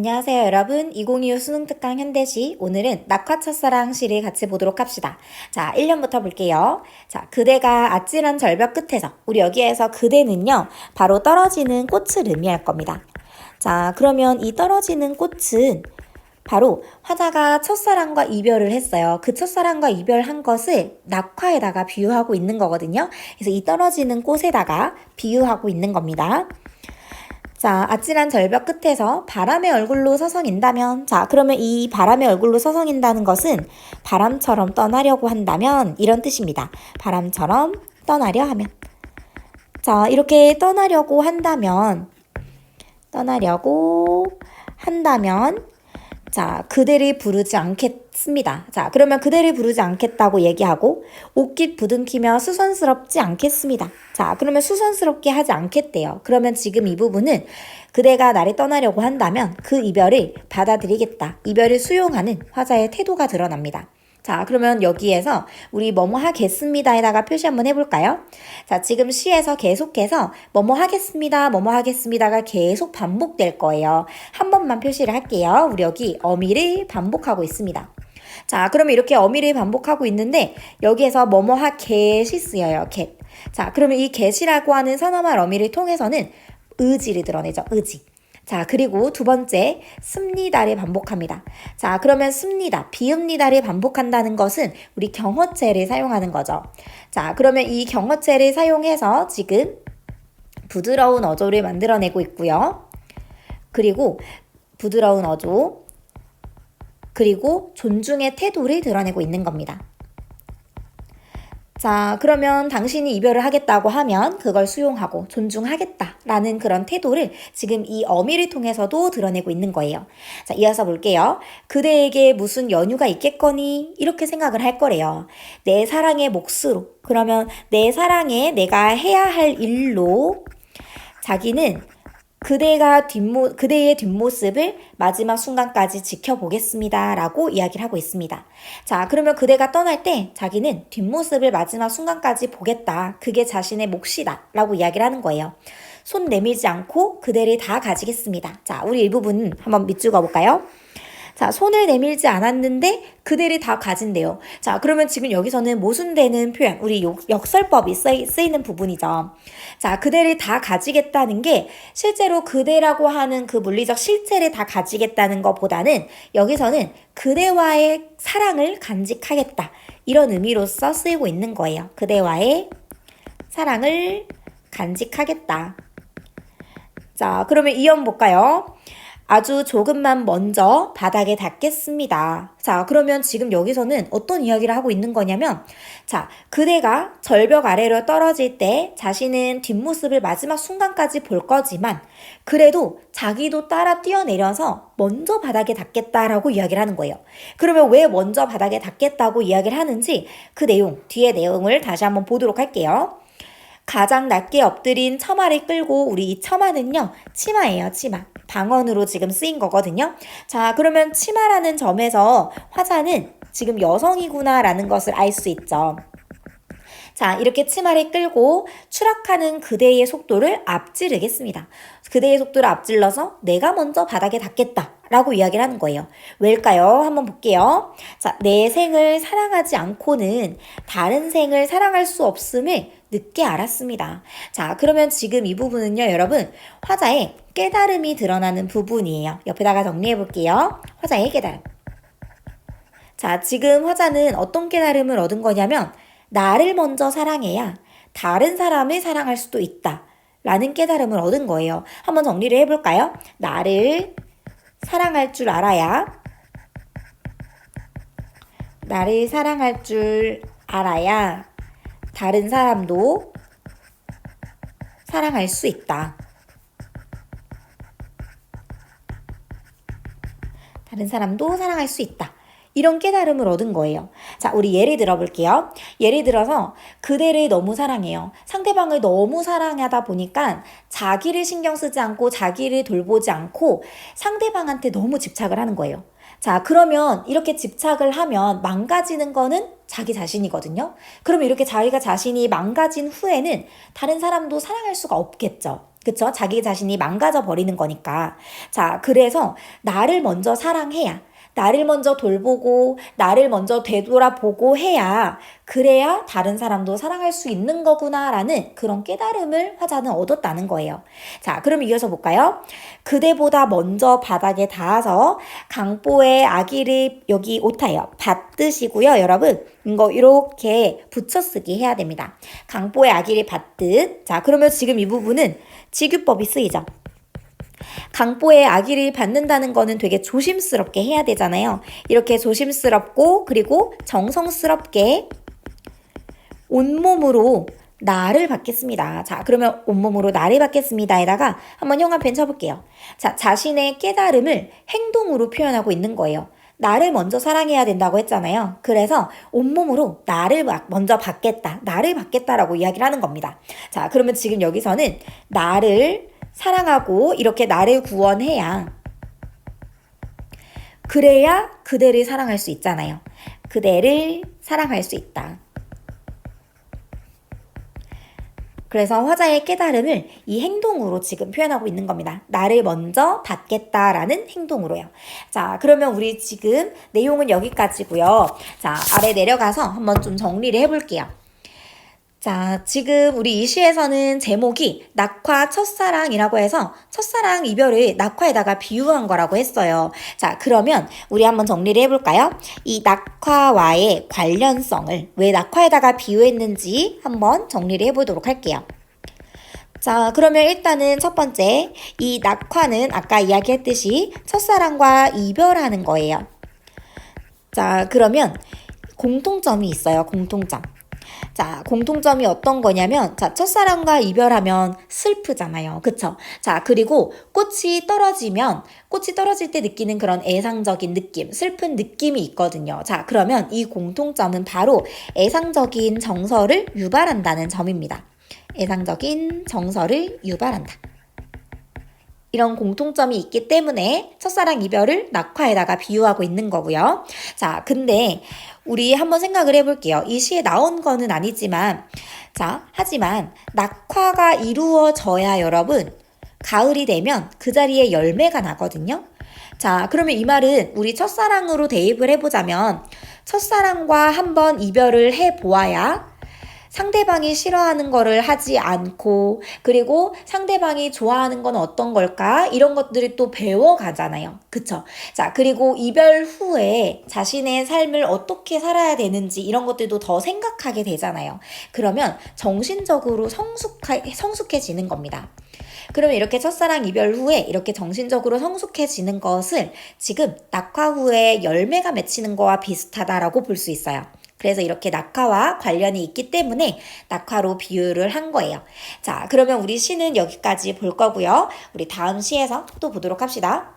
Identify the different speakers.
Speaker 1: 안녕하세요 여러분. 2025 수능특강 현대시 오늘은 낙화 첫사랑 시를 같이 보도록 합시다. 자 1년부터 볼게요. 자 그대가 아찔한 절벽 끝에서 우리 여기에서 그대는요 바로 떨어지는 꽃을 의미할 겁니다. 자 그러면 이 떨어지는 꽃은 바로 화자가 첫사랑과 이별을 했어요. 그 첫사랑과 이별한 것을 낙화에다가 비유하고 있는 거거든요. 그래서 이 떨어지는 꽃에다가 비유하고 있는 겁니다. 자, 아찔한 절벽 끝에서 바람의 얼굴로 서성인다면, 자, 그러면 이 바람의 얼굴로 서성인다는 것은 바람처럼 떠나려고 한다면 이런 뜻입니다. 바람처럼 떠나려 하면. 자, 이렇게 떠나려고 한다면, 자, 그대를 부르지 않겠습니다. 자, 그러면 그대를 부르지 않겠다고 얘기하고 옷깃 부둥키며 수선스럽지 않겠습니다. 자, 그러면 수선스럽게 하지 않겠대요. 그러면 지금 이 부분은 그대가 나를 떠나려고 한다면 그 이별을 받아들이겠다. 이별을 수용하는 화자의 태도가 드러납니다. 자, 그러면 여기에서 우리 뭐뭐 하겠습니다에다가 표시 한번 해볼까요? 자, 지금 시에서 계속해서 뭐뭐 하겠습니다, 뭐뭐 하겠습니다가 계속 반복될 거예요. 한 번만 표시를 할게요. 우리 여기 어미를 반복하고 있습니다. 자, 그러면 이렇게 어미를 반복하고 있는데 여기에서 뭐뭐 하겟이 쓰여요. 겟. 자, 그러면 이 겟이라고 하는 선어말 어미를 통해서는 의지를 드러내죠. 의지. 자, 그리고 두 번째, 습니다를 반복합니다. 자, 그러면 습니다, 비읍니다를 반복한다는 것은 우리 경어체를 사용하는 거죠. 자, 그러면 이 경어체를 사용해서 지금 부드러운 어조를 만들어내고 있고요. 그리고 부드러운 어조, 그리고 존중의 태도를 드러내고 있는 겁니다. 자, 그러면 당신이 이별을 하겠다고 하면 그걸 수용하고 존중하겠다라는 그런 태도를 지금 이 어미를 통해서도 드러내고 있는 거예요. 자, 이어서 볼게요. 그대에게 무슨 연유가 있겠거니? 이렇게 생각을 할 거래요. 내 사랑의 몫으로. 그러면 내 사랑에 내가 해야 할 일로 자기는 그대의 뒷모습을 마지막 순간까지 지켜보겠습니다. 라고 이야기를 하고 있습니다. 자, 그러면 그대가 떠날 때 자기는 뒷모습을 마지막 순간까지 보겠다. 그게 자신의 몫이다. 라고 이야기를 하는 거예요. 손 내밀지 않고 그대를 다 가지겠습니다. 자, 우리 이 부분 한번 밑줄 그어볼까요? 자, 손을 내밀지 않았는데 그대를 다 가진대요. 자, 그러면 지금 여기서는 모순되는 표현, 우리 역설법이 쓰이는 부분이죠. 자, 그대를 다 가지겠다는 게 실제로 그대라고 하는 그 물리적 실체를 다 가지겠다는 것보다는 여기서는 그대와의 사랑을 간직하겠다. 이런 의미로서 쓰이고 있는 거예요. 그대와의 사랑을 간직하겠다. 자, 그러면 이어 볼까요? 아주 조금만 먼저 바닥에 닿겠습니다. 자, 그러면 지금 여기서는 어떤 이야기를 하고 있는 거냐면, 자, 그대가 절벽 아래로 떨어질 때 자신은 뒷모습을 마지막 순간까지 볼 거지만, 그래도 자기도 따라 뛰어내려서 먼저 바닥에 닿겠다라고 이야기를 하는 거예요. 그러면 왜 먼저 바닥에 닿겠다고 이야기를 하는지 그 내용, 뒤에 내용을 다시 한번 보도록 할게요. 가장 낮게 엎드린 처마를 끌고, 우리 이 처마는요, 치마예요, 치마. 방언으로 지금 쓰인 거거든요. 자, 그러면 치마라는 점에서 화자는 지금 여성이구나라는 것을 알 수 있죠. 자, 이렇게 치마를 끌고 추락하는 그대의 속도를 앞지르겠습니다. 그대의 속도를 앞질러서 내가 먼저 바닥에 닿겠다 라고 이야기를 하는 거예요. 왜일까요? 한번 볼게요. 자, 내 생을 사랑하지 않고는 다른 생을 사랑할 수 없음을 늦게 알았습니다. 자, 그러면 지금 이 부분은요, 여러분, 화자의 깨달음이 드러나는 부분이에요. 옆에다가 정리해 볼게요. 화자의 깨달음. 자, 지금 화자는 어떤 깨달음을 얻은 거냐면, 나를 먼저 사랑해야 다른 사람을 사랑할 수도 있다 라는 깨달음을 얻은 거예요. 한번 정리를 해볼까요? 나를 사랑할 줄 알아야 다른 사람도 사랑할 수 있다. 다른 사람도 사랑할 수 있다. 이런 깨달음을 얻은 거예요. 자, 우리 예를 들어볼게요. 예를 들어서 그대를 너무 사랑해요. 상대방을 너무 사랑하다 보니까 자기를 신경 쓰지 않고 자기를 돌보지 않고 상대방한테 너무 집착을 하는 거예요. 자, 그러면 이렇게 집착을 하면 망가지는 거는 자기 자신이거든요. 그러면 이렇게 자기가 자신이 망가진 후에는 다른 사람도 사랑할 수가 없겠죠. 그쵸? 자기 자신이 망가져 버리는 거니까. 자, 그래서 나를 먼저 사랑해야, 나를 먼저 돌보고, 나를 먼저 되돌아보고 해야, 그래야 다른 사람도 사랑할 수 있는 거구나라는 그런 깨달음을 화자는 얻었다는 거예요. 자, 그럼 이어서 볼까요? 그대보다 먼저 바닥에 닿아서 강보의 아기를 여기 오타예요. 받듯이고요, 여러분. 이거 이렇게 붙여쓰기 해야 됩니다. 강보의 아기를 받듯. 자, 그러면 지금 이 부분은 직유법이 쓰이죠. 강보의 아기를 받는다는 거는 되게 조심스럽게 해야 되잖아요. 이렇게 조심스럽고 그리고 정성스럽게 온몸으로 나를 받겠습니다. 자, 그러면 온몸으로 나를 받겠습니다에다가 한번 형광펜 쳐볼게요. 자, 자신의 깨달음을 행동으로 표현하고 있는 거예요. 나를 먼저 사랑해야 된다고 했잖아요. 그래서 온몸으로 나를 먼저 받겠다, 나를 받겠다라고 이야기를 하는 겁니다. 자, 그러면 지금 여기서는 나를 사랑하고 이렇게 나를 구원해야, 그래야 그대를 사랑할 수 있잖아요. 그대를 사랑할 수 있다. 그래서 화자의 깨달음을 이 행동으로 지금 표현하고 있는 겁니다. 나를 먼저 받겠다라는 행동으로요. 자, 그러면 우리 지금 내용은 여기까지고요. 자, 아래 내려가서 한번 좀 정리를 해볼게요. 자, 지금 우리 이 시에서는 제목이 낙화 첫사랑이라고 해서 첫사랑 이별을 낙화에다가 비유한 거라고 했어요. 자, 그러면 우리 한번 정리를 해볼까요? 이 낙화와의 관련성을 왜 낙화에다가 비유했는지 한번 정리를 해보도록 할게요. 자, 그러면 일단은 첫 번째, 이 낙화는 아까 이야기했듯이 첫사랑과 이별하는 거예요. 자, 그러면 공통점이 있어요. 공통점. 자, 공통점이 어떤 거냐면, 자, 첫사랑과 이별하면 슬프잖아요. 그쵸? 자, 그리고 꽃이 떨어질 때 느끼는 그런 애상적인 느낌, 슬픈 느낌이 있거든요. 자, 그러면 이 공통점은 바로 애상적인 정서를 유발한다는 점입니다. 애상적인 정서를 유발한다. 이런 공통점이 있기 때문에 첫사랑 이별을 낙화에다가 비유하고 있는 거고요. 자, 근데 우리 한번 생각을 해볼게요. 이 시에 나온 거는 아니지만, 자, 하지만 낙화가 이루어져야 여러분, 가을이 되면 그 자리에 열매가 나거든요. 자, 그러면 이 말은 우리 첫사랑으로 대입을 해보자면, 첫사랑과 한번 이별을 해보아야 상대방이 싫어하는 거를 하지 않고, 그리고 상대방이 좋아하는 건 어떤 걸까? 이런 것들을 또 배워가잖아요. 그쵸? 자, 그리고 이별 후에 자신의 삶을 어떻게 살아야 되는지 이런 것들도 더 생각하게 되잖아요. 그러면 정신적으로 성숙해지는 겁니다. 그러면 이렇게 첫사랑 이별 후에 이렇게 정신적으로 성숙해지는 것을 지금 낙화 후에 열매가 맺히는 거와 비슷하다라고 볼 수 있어요. 그래서 이렇게 낙화와 관련이 있기 때문에 낙화로 비유를 한 거예요. 자, 그러면 우리 시는 여기까지 볼 거고요. 우리 다음 시에서 또 보도록 합시다.